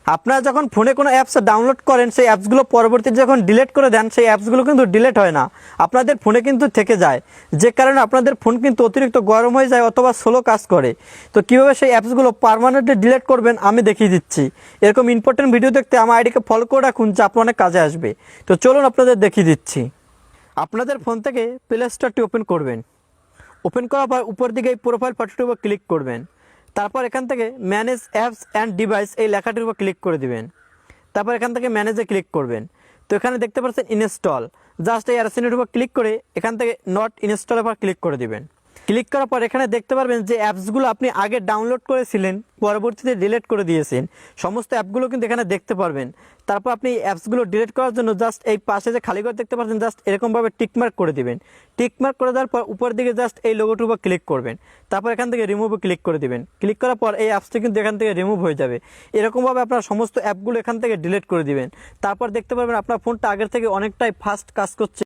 আপনারা যখন ফোনে কোনো অ্যাপস ডাউনলোড করেন সেই অ্যাপসগুলো পরবর্তীতে যখন ডিলিট করে দেন সেই অ্যাপসগুলো কিন্তু ডিলিট হয় না, আপনাদের ফোনে কিন্তু থেকে যায়, যে কারণে আপনাদের ফোন কিন্তু অতিরিক্ত গরম হয়ে যায় অথবা স্লো কাজ করে। তো কীভাবে সেই অ্যাপসগুলো পার্মানেন্টলি ডিলিট করবেন আমি দেখিয়ে দিচ্ছি। এরকম ইম্পর্টেন্ট ভিডিও দেখতে আমার আইডিকে ফলো করে রাখুন, যা আপনার অনেক কাজে আসবে। তো চলুন আপনাদের দেখিয়ে দিচ্ছি। আপনাদের ফোন থেকে প্লে স্টোরটি ওপেন করবেন। ওপেন করার পর উপর দিকে এই প্রোফাইল ফটোটির উপর ক্লিক করবেন। তারপর এখান থেকে ম্যানেজ অ্যাপস অ্যান্ড ডিভাইস এই লেখাটির উপর ক্লিক করে দিবেন। তারপর এখান থেকে ম্যানেজে ক্লিক করবেন। তো এখানে দেখতে পাচ্ছেন ইনস্টল, জাস্ট এই অ্যারোসিনের উপর ক্লিক করে এখান থেকে নট ইনস্টলের উপর ক্লিক করে দিবেন। ক্লিক করার পর এখানে দেখতে পারবেন যে অ্যাপসগুলো আপনি আগে ডাউনলোড করেছিলেন পরবর্তীতে ডিলিট করে দিয়েছেন, সমস্ত অ্যাপগুলো কিন্তু এখানে দেখতে পারবেন। তারপর আপনি এই অ্যাপসগুলো ডিলিট করার জন্য জাস্ট এই পাশে যে খালি ঘর দেখতে পাচ্ছেন জাস্ট এরকমভাবে টিকমার্ক করে দিবেন। টিকমার্ক করে দেওয়ার পর উপর দিকে জাস্ট এই লোগোটির উপর ক্লিক করবেন। তারপর এখান থেকে রিমুভে ক্লিক করে দিবেন। ক্লিক করার পর এই অ্যাপসটি কিন্তু এখান থেকে রিমুভ হয়ে যাবে। এরকমভাবে আপনার সমস্ত অ্যাপগুলো এখান থেকে ডিলিট করে দিবেন। তারপর দেখতে পারবেন আপনার ফোনটা আগের থেকে অনেকটাই ফাস্ট কাজ করছে।